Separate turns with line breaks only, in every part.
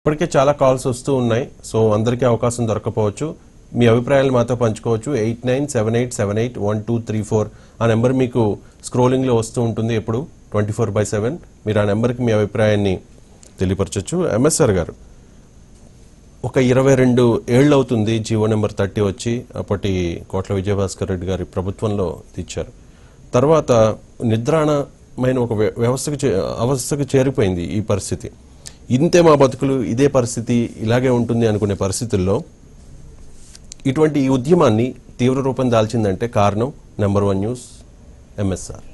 ఇప్పటికే చాలా కాల్స్ వస్తూ ఉన్నాయి. సో అందరికీ అవకాశం దొరకపోవచ్చు. మీ అభిప్రాయాలు మాతో పంచుకోవచ్చు. 8978781234 ఆ నెంబర్ మీకు స్క్రోలింగ్లో వస్తూ ఉంటుంది ఎప్పుడు 24/7. మీరు ఆ నెంబర్కి మీ అభిప్రాయాన్ని తెలియపరచవచ్చు. ఎంఎస్ఆర్ గారు, ఒక 22 ఏళ్ళు అవుతుంది జీవో నెంబర్ 30 వచ్చి. అప్పటి కోట్ల విజయభాస్కర్ రెడ్డి గారి ప్రభుత్వంలో ఇచ్చారు. తర్వాత నిద్రాణమైన ఒక అవస్థకు చేరిపోయింది ఈ పరిస్థితి. ఇంతే మా బతుకులు, ఇదే పరిస్థితి, ఇలాగే ఉంటుంది అనుకునే పరిస్థితుల్లో ఇటువంటి ఈ ఉద్యమాన్ని తీవ్ర రూపం దాల్చిందంటే కారణం నెంబర్ 1 న్యూస్ ఎంఎస్ఆర్.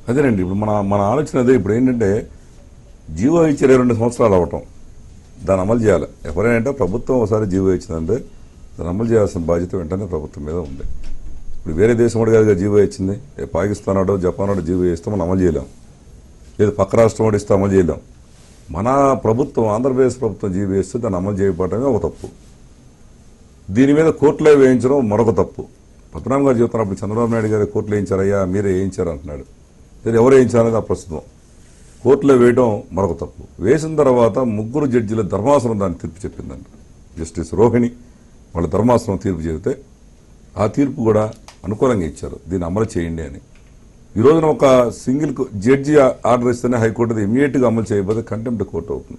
అదేనండి, ఇప్పుడు మన ఆలోచన అదే. ఇప్పుడు ఏంటంటే జీవో ఇచ్చి 22 సంవత్సరాలు అవటం, దాన్ని అమలు చేయాలి. ఎవరైనా ప్రభుత్వం ఒకసారి జీవో ఇచ్చిందంటే దాన్ని అమలు చేయాల్సిన బాధ్యత వెంటనే ప్రభుత్వం మీద ఉంది. ఇప్పుడు వేరే దేశం వాడు కాదుగా జీవో ఇచ్చింది. పాకిస్తాన్ వాడో జపాన్ వాడో జీవో ఇస్తే మనం అమలు చేయలేం, లేదు పక్క రాష్ట్రం వాడు ఇస్తే అమలు చేయలేం. మన ప్రభుత్వం, ఆంధ్రప్రదేశ్ ప్రభుత్వం జీవో ఇస్తే దాన్ని అమలు చేయకపోవడమే ఒక తప్పు. దీని మీద కోర్టులో వేయించడం మరొక తప్పు. పద్మనాభం గారు చెప్తున్నప్పుడు చంద్రబాబు నాయుడు గారు కోర్టులో వేయించారయ్యా, మీరే వేయించారు అంటున్నాడు. లేదు, ఎవరు వేయించారనేది ఆ ప్రస్తుతం. కోర్టులో వేయడం మరొక తప్పు. వేసిన తర్వాత 3 జడ్జీల ధర్మాసనం దాన్ని తీర్పు చెప్పిందంట. జస్టిస్ రోహిణి వాళ్ళ ధర్మాసనం తీర్పు చెబితే ఆ తీర్పు కూడా అనుకూలంగా ఇచ్చారు, దీన్ని అమలు చేయండి అని. ఈ రోజున ఒక సింగిల్ జడ్జి ఆర్డర్ ఇస్తేనే హైకోర్టు ఇమీడియట్గా అమలు చేయబోతే కంటెంప్ట్ కోర్టు అవుతుంది.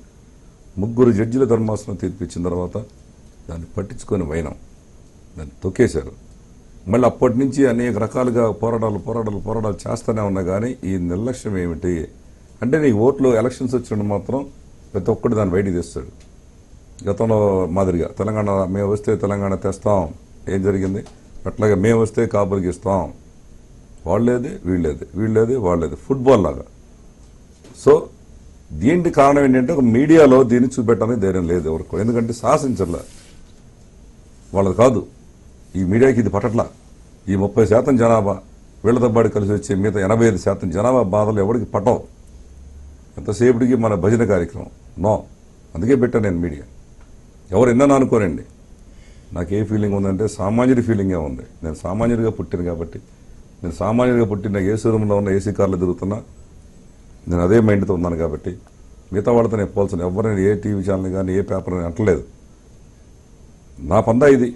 3 జడ్జీల ధర్మాసనం తీర్పు ఇచ్చిన తర్వాత దాన్ని పట్టించుకొని వైనం దాన్ని తొక్కేశారు. మళ్ళీ అప్పటి నుంచి అనేక రకాలుగా పోరాటాలు చేస్తూనే ఉన్నా కానీ ఈ నిర్లక్ష్యం ఏమిటి అంటే, నీకు ఓట్లు ఎలక్షన్స్ వచ్చినప్పుడు మాత్రం ప్రతి ఒక్కటి దాన్ని బయటికి తెస్తాడు. గతంలో మాదిరిగా తెలంగాణ మేము వస్తే తెలంగాణ తెస్తాం, ఏం జరిగింది? అట్లాగే మేము వస్తే కాపురికి ఇస్తాం, వాళ్ళేది వీళ్ళేది వాళ్ళేది, ఫుట్బాల్ లాగా. సో దీనికి కారణం ఏంటంటే ఒక మీడియాలో దీన్ని చూపెట్టడానికి ధైర్యం లేదు ఎవరికి, ఎందుకంటే శాసించట్లా వాళ్ళది కాదు. ఈ మీడియాకి ఇది పట్టట్లా. ఈ 30% జనాభా వీళ్లతో పాటు కలిసి వచ్చే మిగతా 85% జనాభా బాధలు ఎవరికి పట్టవు. ఎంతసేపటికి మన భజన కార్యక్రమం నో. అందుకే పెట్టాను నేను మీడియా. ఎవరు ఎన్నో అనుకోనండి, నాకు ఏ ఫీలింగ్ ఉందంటే సామాన్యుడి ఫీలింగే ఉంది. నేను సామాన్యుడిగా పుట్టాను కాబట్టి, నేను సామాన్యుడిగా పుట్టిన ఏసీ రూమ్లో ఉన్న ఏసీ కార్లో తిరుగుతున్నా, నేను అదే మైండ్తో ఉన్నాను కాబట్టి మిగతా వాళ్ళతో నేను పోల్చను. ఎవరైనా ఏ టీవీ ఛానల్ కానీ ఏ పేపర్ అంటలేదు. నా పందా ఇది.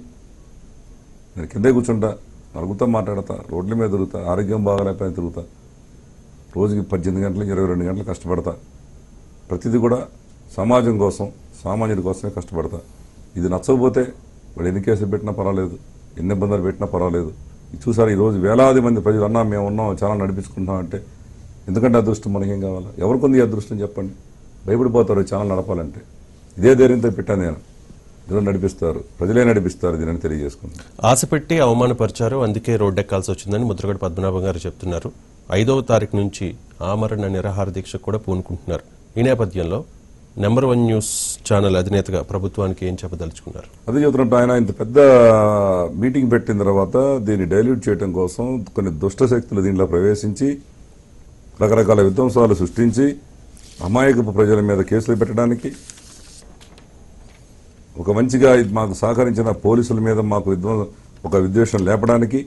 నేను కిందే కూర్చుంటా, నలుగుతా, మాట్లాడతా, రోడ్ల మీద తిరుగుతా, ఆరోగ్యం బాగాలేకపోయినా తిరుగుతా, రోజుకి 18 గంటలు 22 గంటలు కష్టపడతా. ప్రతిదీ కూడా సమాజం కోసం, సామాన్యుడి కోసమే కష్టపడతా. ఇది నచ్చకపోతే వాడు ఎన్ని కేసులు పెట్టినా పర్వాలేదు, ఎన్ని ఇబ్బందులు పెట్టినా పర్వాలేదు. చూసారు ఈరోజు వేలాది మంది ప్రజలు అన్నా మేము ఉన్నాం, చాలా నడిపించుకుంటాం అంటే, ఎందుకంటే అదృష్టం మనకేం కావాలా? ఎవరికొంది అదృష్టం చెప్పండి? భయపడిపోతారు ఛానల్ నడపాలంటే. ఇదే ధైర్యంతో పెట్టాను నేను. జనం నడిపిస్తారు, ప్రజలే నడిపిస్తారు, దీనిని తెలియజేసుకుంటారు.
ఆశ పెట్టి అవమానపరిచారు, అందుకే రోడ్డెక్కాల్సి వచ్చిందని ముద్రగడ పద్మనాభం గారు చెప్తున్నారు. 5వ తారీఖు నుంచి ఆమరణ నిరాహార దీక్ష కూడా పూనుకుంటున్నారు. ఈ నేపథ్యంలో నెంబర్ 1 న్యూస్ ఛానల్ అధినేతగా ప్రభుత్వానికి ఏం చెప్పదలుచుకున్నారు?
అదే చెబుతున్నట్టు ఆయన ఇంత పెద్ద మీటింగ్ పెట్టిన తర్వాత దీన్ని డైల్యూట్ చేయడం కోసం కొన్ని దుష్ట శక్తులు దీనిలో ప్రవేశించి రకరకాల విధ్వంసాలు సృష్టించి అమాయకపు ప్రజల మీద కేసులు పెట్టడానికి, ఒక మంచిగా మాకు సహకరించిన పోలీసుల మీద మాకు ఒక విద్వేషం లేపడానికి,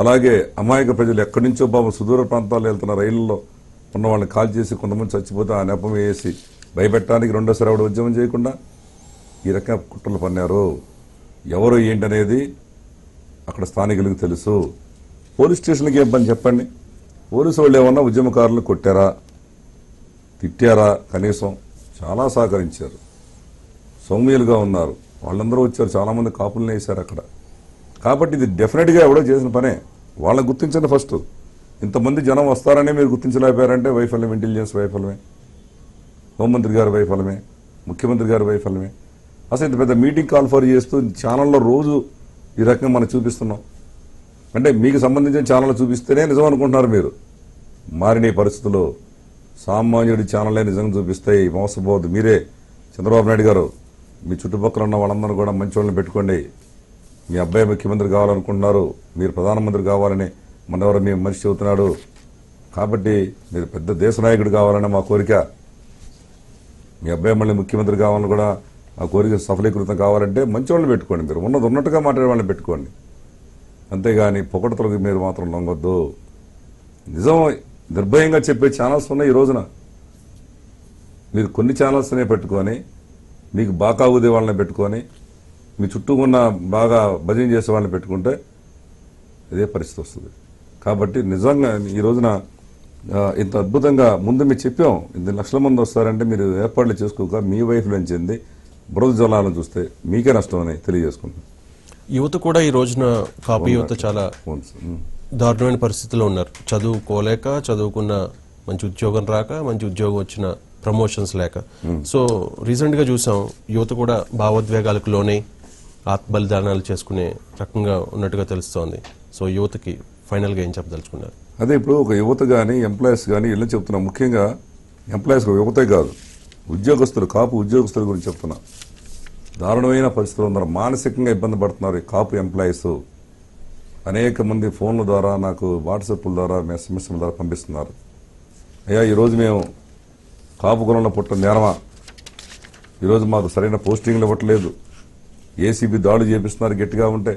అలాగే అమాయక ప్రజలు ఎక్కడి నుంచో బాబు సుదూర ప్రాంతాల్లో వెళ్తున్న రైళ్లలో ఉన్న వాళ్ళని కాల్ చేసి కొంతమంది చచ్చిపోతే ఆ నెపం వేసి భయపెట్టడానికి రెండోసారి ఆవిడ ఉద్యమం చేయకుండా ఈ రకంగా కుట్రలు పన్నారు. ఎవరు ఏంటనేది అక్కడ స్థానికులకు తెలుసు. పోలీస్ స్టేషన్కి ఏం పని చెప్పండి? పోలీసు వాళ్ళు ఏమన్నా ఉద్యమకారులు కొట్టారా, తిట్టారా? కనీసం చాలా సహకరించారు, సౌమ్యులుగా ఉన్నారు. వాళ్ళందరూ వచ్చారు, చాలామంది కాపులను వేశారు అక్కడ. కాబట్టి ఇది డెఫినెట్గా ఎవడో చేసిన పనే. వాళ్ళని గుర్తించండి ఫస్ట్. ఇంతమంది జనం వస్తారనే మీరు గుర్తించలేకపోయారంటే వైఫల్యం, ఇంటెలిజెన్స్ వైఫల్యమే, హోంమంత్రి గారి వైఫల్యమే, ముఖ్యమంత్రి గారి వైఫల్యమే. అసలు ఇంత పెద్ద మీటింగ్ కాల్ ఫర్ చేస్తూ ఛానల్లో రోజు ఈ రకంగా మనం చూపిస్తున్నాం అంటే, మీకు సంబంధించిన ఛానల్ చూపిస్తేనే నిజం అనుకుంటున్నారు మీరు. మారిన పరిస్థితుల్లో సామాన్యుడి ఛానల్లే నిజంగా చూపిస్తాయి, మోసపోవద్దు. మీరే చంద్రబాబు నాయుడు గారు మీ చుట్టుపక్కల ఉన్న వాళ్ళందరూ కూడా మంచి వాళ్ళని పెట్టుకోండి. మీ అబ్బాయి ముఖ్యమంత్రి కావాలనుకుంటున్నారు, మీరు ప్రధానమంత్రి కావాలని మనెవరో మీ మనిషి చెబుతున్నాడు. కాబట్టి మీరు పెద్ద దేశ నాయకుడు కావాలని మా కోరిక. మీ అబ్బాయి మళ్ళీ ముఖ్యమంత్రి కావాలని కూడా ఆ కోరిక సఫలీకృతం కావాలంటే మంచి వాళ్ళని పెట్టుకోండి. మీరు ఉన్నది ఉన్నట్టుగా మాట్లాడే వాళ్ళని పెట్టుకోండి, అంతేగాని పొగడతలకు మీరు మాత్రం లొంగొద్దు. నిజం నిర్భయంగా చెప్పే ఛానల్స్ ఉన్నాయి ఈ రోజున. మీరు కొన్ని ఛానల్స్నే పెట్టుకొని మీకు బాకా ఊదే వాళ్ళని పెట్టుకొని మీ చుట్టూ ఉన్న బాగా భజన చేసే వాళ్ళని పెట్టుకుంటే ఇదే పరిస్థితి వస్తుంది. కాబట్టి నిజంగా ఈ రోజున ఇంత అద్భుతంగా ముందు మీరు చెప్పాం, 8 లక్షల మంది వస్తారంటే మీరు ఏర్పాట్లు చేసుకోక మీ వైపు నుంచి చెంది బురద జలాలను చూస్తే మీకే నష్టం అని తెలియజేసుకుంటాం.
యువత కూడా ఈ రోజున కాపు యువత చాలా
అవును సార్.
దారుణమైన పరిస్థితిలో ఉన్నారు. చదువుకోలేక, చదువుకున్న మంచి ఉద్యోగం రాక, మంచి ఉద్యోగం వచ్చిన ప్రమోషన్స్ లేక. సో రీసెంట్గా చూసాం యువత కూడా భావోద్వేగాలకు లోనే ఆత్మబలిదానాలు చేసుకునే రకంగా ఉన్నట్టుగా తెలుస్తోంది. సో యువతకి ఫైనల్గా ఏం చెప్పదలుచుకున్నారు?
అదే ఇప్పుడు ఒక యువత కానీ ఎంప్లాయీస్ కానీ ఇలా చెప్తున్నా, ముఖ్యంగా ఎంప్లాయీస్ యువతే కాదు, ఉద్యోగస్తులు, కాపు ఉద్యోగస్తుల గురించి చెప్తున్నా. దారుణమైన పరిస్థితులు ఉన్నారు, మానసికంగా ఇబ్బంది పడుతున్నారు ఈ కాపు ఎంప్లాయీస్. అనేక మంది ఫోన్ల ద్వారా, నాకు వాట్సాప్ల ద్వారా, ఎస్ఎంఎస్ల ద్వారా పంపిస్తున్నారు. అయ్యా ఈరోజు మేము కాపు కులంలో పుట్టిన నేరమా, ఈరోజు మాకు సరైన పోస్టింగ్లు ఇవ్వట్లేదు, ఏసీబీ దాడులు చేపిస్తున్నారు గట్టిగా ఉంటే,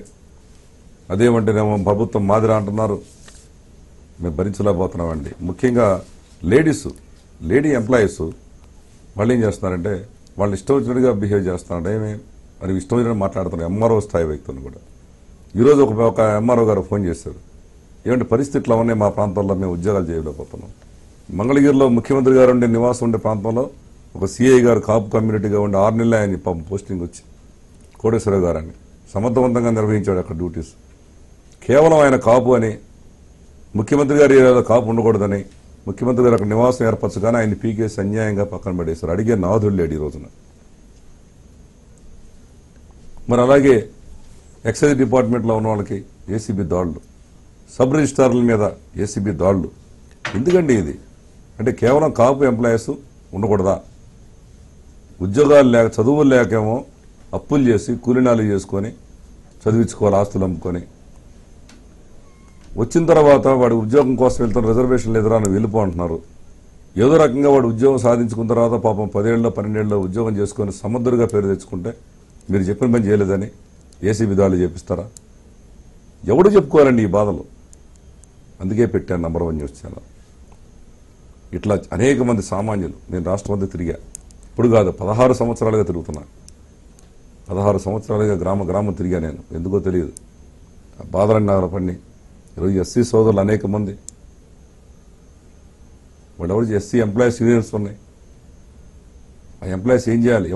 అదేమంటేనేమో ప్రభుత్వం మాదిరా అంటున్నారు, మేము భరించలేకపోతున్నామండి. ముఖ్యంగా లేడీ ఎంప్లాయీస్ వాళ్ళు ఏం చేస్తున్నారంటే వాళ్ళు ఇష్టం వచ్చినట్టుగా బిహేవ్ చేస్తున్నారంటే మరి ఇష్టం వచ్చినట్టు మాట్లాడుతున్నారు. ఎంఆర్ఓ స్థాయి వ్యక్తులను కూడా ఈరోజు ఒక ఎంఆర్ఓ గారు ఫోన్ చేశారు, ఏమంటే పరిస్థితులు ఉన్నాయి మా ప్రాంతంలో, మేము ఉద్యోగాలు చేయలేకపోతున్నాం. మంగళగిరిలో ముఖ్యమంత్రి గారు ఉండే నివాసం ఉండే ప్రాంతంలో ఒక సిఐ గారు కాపు కమ్యూనిటీగా ఉండే 6 నెలలు ఆయన పాపం పోస్టింగ్ వచ్చి కోటేశ్వరరావు గారని సమర్థవంతంగా నిర్వహించాడు అక్కడ డ్యూటీస్. కేవలం ఆయన కాపు అని, ముఖ్యమంత్రి గారి ఏరియాలో కాపు ఉండకూడదని ముఖ్యమంత్రి గారు అక్కడ నివాసం ఏర్పరచగానే ఆయన పీకేసి అన్యాయంగా పక్కన పడేశారు. అడిగే నాథుడు లేడు ఈ రోజున. మరి అలాగే ఎక్సైజ్ డిపార్ట్మెంట్లో ఉన్న వాళ్ళకి ఏసీబీ దాడులు, సబ్ రిజిస్ట్రార్ల మీద ఏసీబీ దాడులు. ఎందుకండి ఇది? అంటే కేవలం కాపు ఎంప్లాయీస్ ఉండకూడదా? ఉద్యోగాలు లేక, చదువులు లేకేమో అప్పులు చేసి కూలినాలు చేసుకొని చదివించుకోవాలి, ఆస్తులు అమ్ముకొని. వచ్చిన తర్వాత వాడు ఉద్యోగం కోసం వెళ్తున్న రిజర్వేషన్లు ఎదురా నువ్వు వెళ్ళిపో అంటున్నారు. ఏదో రకంగా వాడు ఉద్యోగం సాధించుకున్న తర్వాత పాపం 10 ఏళ్ళలో 12 ఏళ్ళలో ఉద్యోగం చేసుకొని సముద్రుగా పేరు తెచ్చుకుంటే మీరు చెప్పిన పని చేయలేదని ఏసీబీ దాడులు చేపిస్తారా? ఎవడు చెప్పుకోవాలండి ఈ బాధలు? అందుకే పెట్టాను నంబర్ 1 న్యూస్ ఛానల్. ఇట్లా అనేక మంది సామాన్యులు, నేను రాష్ట్రమంతా తిరిగా, ఇప్పుడు కాదు 16 సంవత్సరాలుగా తిరుగుతున్నా. 16 సంవత్సరాలుగా గ్రామం తిరిగా నేను, ఎందుకో తెలియదు. బాధలన్నీ నాకు పడిని. ఈరోజు ఎస్సీ సోదరులు అనేక మంది, వాళ్ళు ఎవరు ఎస్సీ ఎంప్లాయీస్ యూనియన్స్ ఉన్నాయి. ఆ ఎంప్లాయీస్ ఏం చేయాలి?